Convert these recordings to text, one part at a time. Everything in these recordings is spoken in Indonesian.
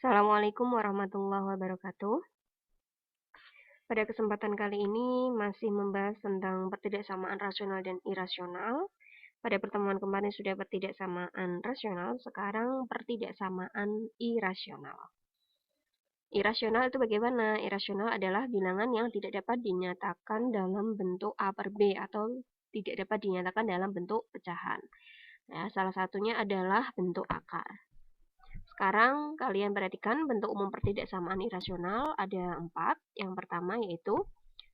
Assalamualaikum warahmatullahi wabarakatuh. Pada kesempatan kali ini masih membahas tentang pertidaksamaan rasional dan irasional. Pada pertemuan kemarin sudah pertidaksamaan rasional, sekarang pertidaksamaan irasional. Irasional itu bagaimana? Irasional adalah bilangan yang tidak dapat dinyatakan dalam bentuk A per B atau tidak dapat dinyatakan dalam bentuk pecahan. Ya, salah satunya adalah bentuk akar. Sekarang kalian perhatikan bentuk umum pertidaksamaan irasional ada 4. Yang pertama yaitu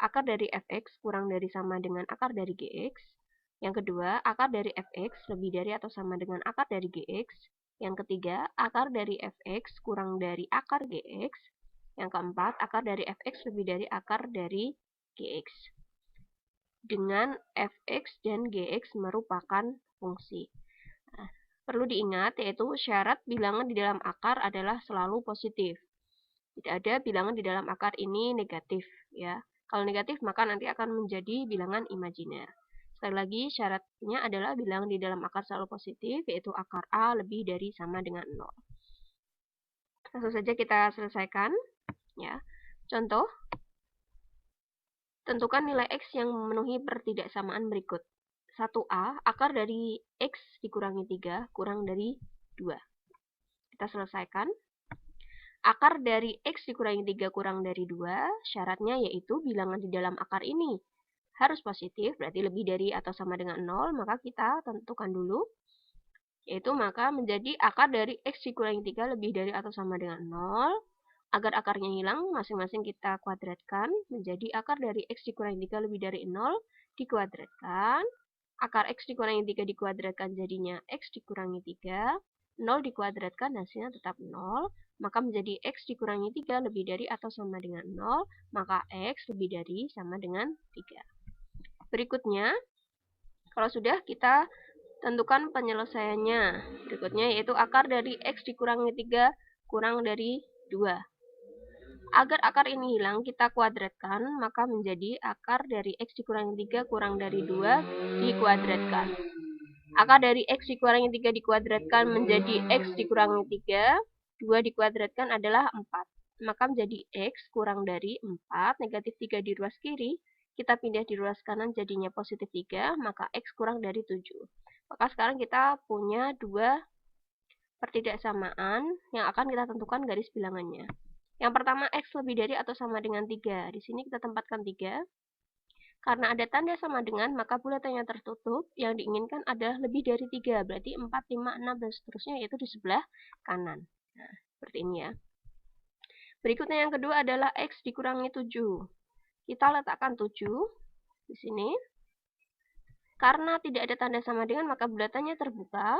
akar dari fx kurang dari sama dengan akar dari gx. Yang kedua, akar dari fx lebih dari atau sama dengan akar dari gx. Yang ketiga, akar dari fx kurang dari akar gx. Yang keempat, akar dari fx lebih dari akar dari gx. Dengan fx dan gx merupakan fungsi. Nah, perlu diingat yaitu syarat bilangan di dalam akar adalah selalu positif. Tidak ada bilangan di dalam akar ini negatif, ya. Kalau negatif maka nanti akan menjadi bilangan imajiner. Sekali lagi syaratnya adalah bilangan di dalam akar selalu positif, yaitu akar A lebih dari sama dengan 0. Langsung saja kita selesaikan, ya. Contoh, tentukan nilai X yang memenuhi pertidaksamaan berikut. 1A, akar dari X dikurangi 3 kurang dari 2. Kita selesaikan. Akar dari X dikurangi 3 kurang dari 2, syaratnya yaitu bilangan di dalam akar ini harus positif, berarti lebih dari atau sama dengan 0, maka kita tentukan dulu. Yaitu maka menjadi akar dari X dikurangi 3 lebih dari atau sama dengan 0. Agar akarnya hilang, masing-masing kita kuadratkan menjadi akar dari X dikurangi 3 lebih dari 0 dikuadratkan. Akar X dikurangi 3 dikuadratkan jadinya X dikurangi 3. 0 dikuadratkan hasilnya tetap 0. Maka menjadi X dikurangi 3 lebih dari atau sama dengan 0. Maka X lebih dari sama dengan 3. Berikutnya, kalau sudah kita tentukan penyelesaiannya. Berikutnya yaitu akar dari X dikurangi 3 kurang dari 2. Agar akar ini hilang, kita kuadratkan, maka menjadi akar dari X dikurangi 3 kurang dari 2 dikuadratkan. Akar dari X dikurangi 3 dikuadratkan menjadi X dikurangi 3, 2 dikuadratkan adalah 4. Maka menjadi X kurang dari 4, negatif 3 di ruas kiri, kita pindah di ruas kanan jadinya positif 3, maka X kurang dari 7. Maka sekarang kita punya dua pertidaksamaan yang akan kita tentukan garis bilangannya. Yang pertama, X lebih dari atau sama dengan 3. Di sini kita tempatkan 3. Karena ada tanda sama dengan, maka buletannya tertutup. Yang diinginkan adalah lebih dari 3. Berarti 4, 5, 6, dan seterusnya yaitu di sebelah kanan. Nah, seperti ini ya. Berikutnya yang kedua adalah X dikurangi 7. Kita letakkan 7 di sini. Karena tidak ada tanda sama dengan, maka buletannya terbuka.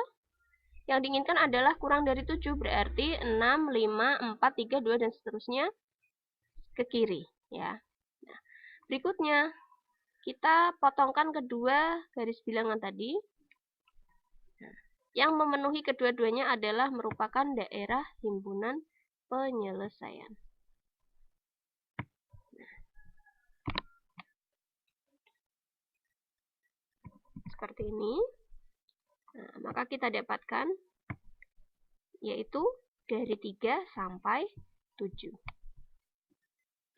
Yang diinginkan adalah kurang dari 7, berarti 6, 5, 4, 3, 2, dan seterusnya ke kiri. Ya. Nah, berikutnya, kita potongkan kedua garis bilangan tadi. Nah, yang memenuhi kedua-duanya adalah merupakan daerah himpunan penyelesaian. Nah, seperti ini. Nah, maka kita dapatkan yaitu dari 3 sampai 7.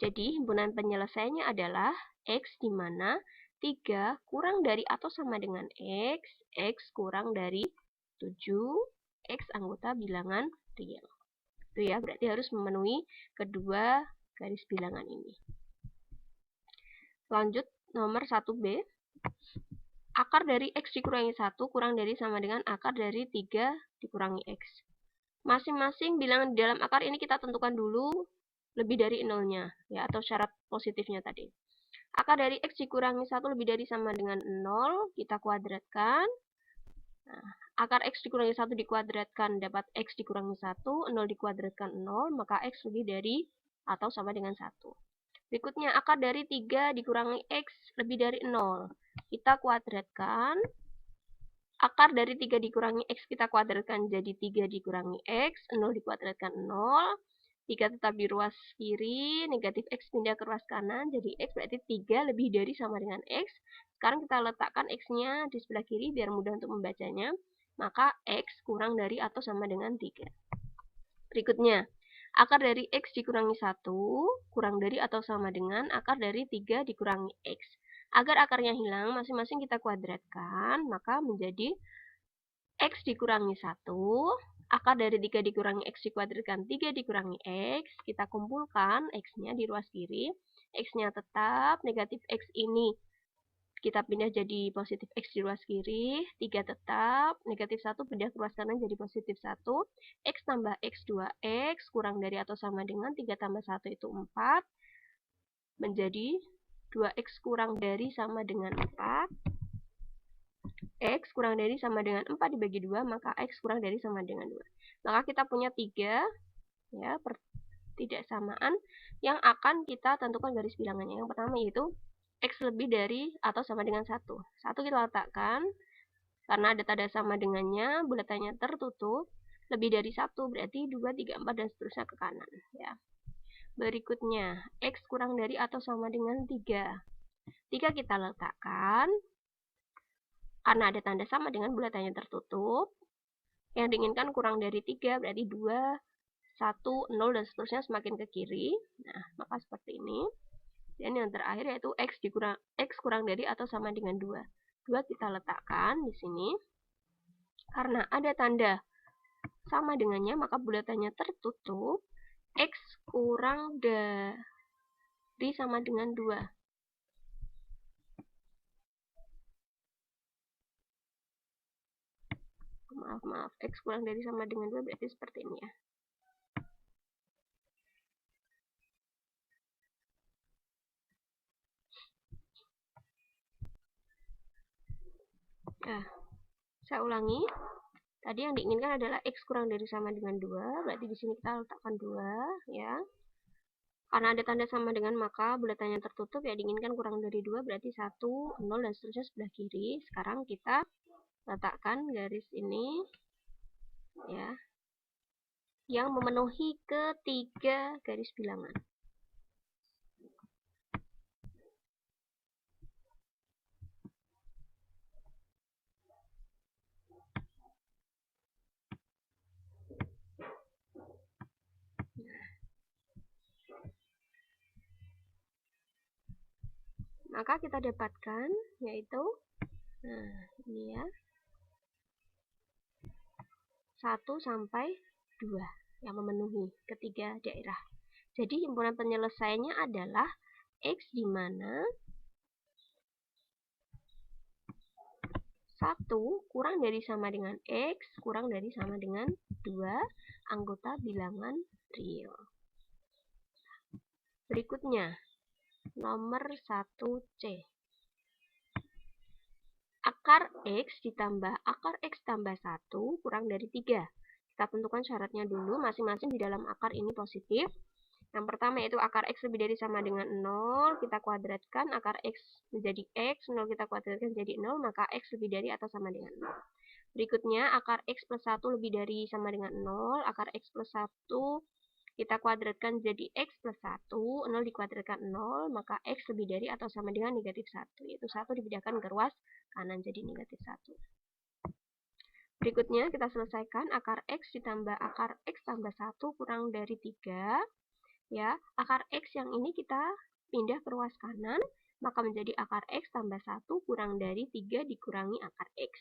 Jadi himpunan penyelesaiannya adalah X di mana 3 kurang dari atau sama dengan X kurang dari 7, X anggota bilangan real. Itu ya, berarti harus memenuhi kedua garis bilangan ini. Lanjut nomor 1B. Akar dari X dikurangi 1 kurang dari sama dengan akar dari 3 dikurangi X. Masing-masing bilangan di dalam akar ini kita tentukan dulu lebih dari 0-nya, ya, atau syarat positifnya tadi. Akar dari X dikurangi 1 lebih dari sama dengan 0, kita kuadratkan. Nah, akar X dikurangi 1 dikuadratkan dapat X dikurangi 1, 0 dikuadratkan 0, maka X lebih dari atau sama dengan 1. Berikutnya, akar dari 3 dikurangi X lebih dari 0. Kita kuadratkan. Akar dari 3 dikurangi X kita kuadratkan jadi 3 dikurangi X, 0 dikuadratkan 0. 3 tetap di ruas kiri, negatif X pindah ke ruas kanan, jadi X berarti 3 lebih dari sama dengan X. Sekarang kita letakkan X-nya di sebelah kiri biar mudah untuk membacanya. Maka X kurang dari atau sama dengan 3. Berikutnya, Akar dari X dikurangi 1 kurang dari atau sama dengan akar dari 3 dikurangi X. Agar akarnya hilang, masing-masing kita kuadratkan, maka menjadi X dikurangi 1, akar dari 3 dikurangi X dikuadratkan 3 dikurangi X, kita kumpulkan X-nya di ruas kiri, X-nya tetap, negatif X ini kita pindah jadi positif X di ruas kiri, 3 tetap, negatif 1 pindah ke ruas kanan jadi positif 1, X tambah X 2X kurang dari atau sama dengan 3 tambah 1 itu 4, menjadi 2X kurang dari sama dengan 4, X kurang dari sama dengan 4 dibagi 2, maka X kurang dari sama dengan 2. Maka kita punya 3 ya, pertidaksamaan yang akan kita tentukan garis bilangannya. Yang pertama yaitu X lebih dari atau sama dengan 1. 1 kita letakkan, karena ada tanda sama dengannya, bulatannya tertutup. Lebih dari 1 berarti 2, 3, 4, dan seterusnya ke kanan. Ya. Berikutnya, X kurang dari atau sama dengan 3. 3 kita letakkan, karena ada tanda sama dengan bulatannya tertutup. Yang diinginkan kurang dari 3 berarti 2, 1, 0, dan seterusnya semakin ke kiri. Nah, maka seperti ini. Dan yang terakhir yaitu X kurang dari atau sama dengan 2. 2 kita letakkan di sini. Karena ada tanda sama dengannya, maka bulatannya tertutup. X kurang dari sama dengan 2. Maaf, X kurang dari sama dengan 2 berarti seperti ini ya. Nah, saya ulangi. Tadi yang diinginkan adalah X kurang dari sama dengan 2, berarti di sini kita letakkan 2 ya. Karena ada tanda sama dengan maka bulatannya tertutup, ya diinginkan kurang dari 2 berarti 1, 0, dan seterusnya sebelah kiri. Sekarang kita letakkan garis ini ya, yang memenuhi ketiga garis bilangan. Maka kita dapatkan yaitu, nah ini ya, 1 sampai 2 yang memenuhi ketiga daerah. Jadi himpunan penyelesaiannya adalah X di mana 1 kurang dari sama dengan X kurang dari sama dengan 2 anggota bilangan real. Berikutnya, nomor 1C. Akar X ditambah akar X tambah 1 kurang dari 3. Kita tentukan syaratnya dulu, masing-masing di dalam akar ini positif. Yang pertama yaitu akar X lebih dari sama dengan 0, kita kuadratkan, akar X menjadi X, 0 kita kuadratkan jadi 0, maka X lebih dari atau sama dengan 0. Berikutnya, akar X plus 1 lebih dari sama dengan 0, akar X plus 1 kita kuadratkan jadi X plus 1, 0 dikuadratkan 0, maka X lebih dari atau sama dengan negatif 1, yaitu 1 dipindahkan ke ruas kanan jadi negatif 1. Berikutnya kita selesaikan akar X ditambah akar X tambah 1 kurang dari 3. Ya, akar X yang ini kita pindah ke ruas kanan, maka menjadi akar X tambah 1 kurang dari 3 dikurangi akar X.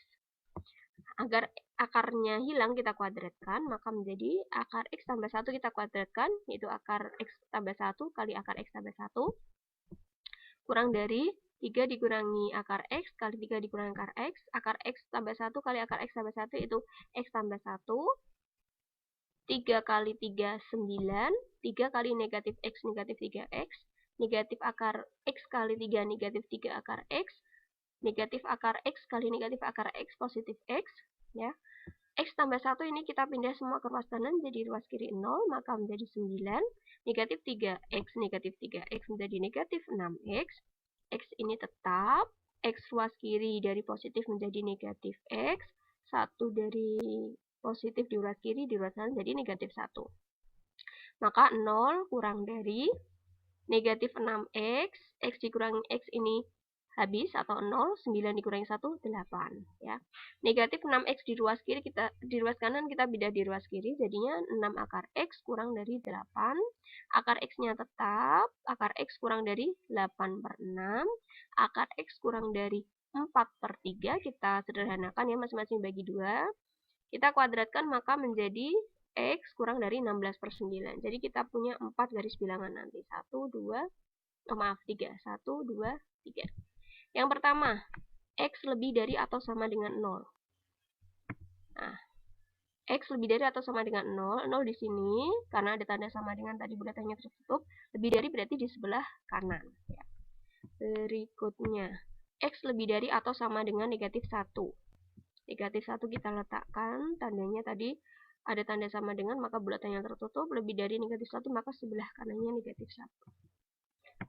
Agar akarnya hilang kita kuadratkan, maka menjadi akar X tambah 1 kita kuadratkan, yaitu akar X tambah 1 kali akar X tambah 1 kurang dari 3 dikurangi akar X kali 3 dikurangi akar X tambah 1 kali akar X tambah 1 itu X tambah 1, 3 kali 3, 9, 3 kali negatif X negatif 3X, negatif akar X kali 3 negatif 3 akar X, negatif akar X kali negatif akar X positif X, ya. X tambah 1 ini kita pindah semua ke ruas kanan jadi ruas kiri 0, maka menjadi 9, negatif 3X negatif 3X menjadi negatif 6X, X ini tetap, X ruas kiri dari positif menjadi negatif X, 1 dari positif di ruas kiri di ruas kanan jadi negatif 1. Maka 0 kurang dari negatif 6X, X dikurangi X ini habis atau 0, 9 dikurangi 1, 8 ya. Negatif 6x di ruas kiri di ruas kanan kita pindah di ruas kiri, jadinya 6 akar x kurang dari 8. Akar x-nya tetap, akar x kurang dari 8 per 6, akar x kurang dari 4 per 3, kita sederhanakan ya, masing-masing bagi 2. Kita kuadratkan maka menjadi x kurang dari 16 per 9. Jadi kita punya 4 garis bilangan nanti. 1, 2, 3. 1, 2, 3. Yang pertama, x lebih dari atau sama dengan 0. Nah, x lebih dari atau sama dengan 0. 0 di sini, karena ada tanda sama dengan tadi bulatannya tertutup. Lebih dari berarti di sebelah kanan. Ya. Berikutnya, x lebih dari atau sama dengan negatif 1. Negatif 1 kita letakkan, tandanya tadi ada tanda sama dengan, maka bulatan yang tertutup. Lebih dari negatif 1, maka sebelah kanannya negatif 1.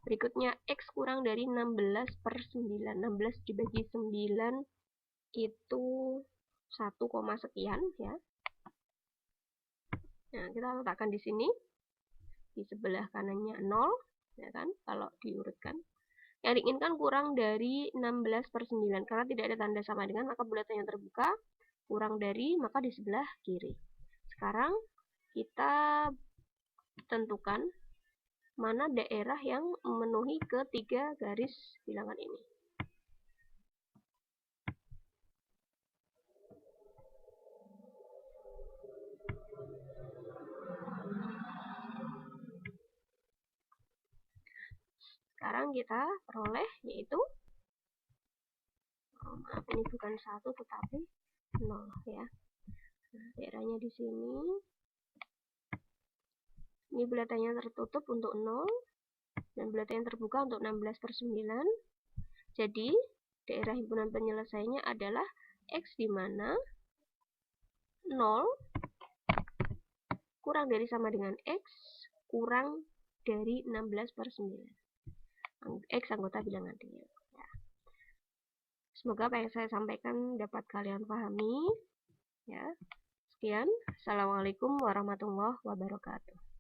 Berikutnya, x kurang dari 16 per 9. 16 dibagi 9 itu 1, sekian ya. Nah, kita letakkan di sini. Di sebelah kanannya 0, ya kan, kalau diurutkan. Yang diinginkan kurang dari 16 per 9. Karena tidak ada tanda sama dengan, maka bulatan yang terbuka kurang dari, maka di sebelah kiri. Sekarang kita tentukan mana daerah yang memenuhi ketiga garis bilangan ini. Sekarang kita peroleh yaitu, maaf ini bukan 1 tetapi 0 ya. Nah, daerahnya di sini. Ini bulatannya tertutup untuk 0 dan bulatan yang terbuka untuk 16 per 9. Jadi, daerah himpunan penyelesaiannya adalah x di mana 0 kurang dari sama dengan x kurang dari 16 per 9. X anggota bilangan real. Ya. Semoga apa yang saya sampaikan dapat kalian pahami. Ya. Sekian. Assalamualaikum warahmatullahi wabarakatuh.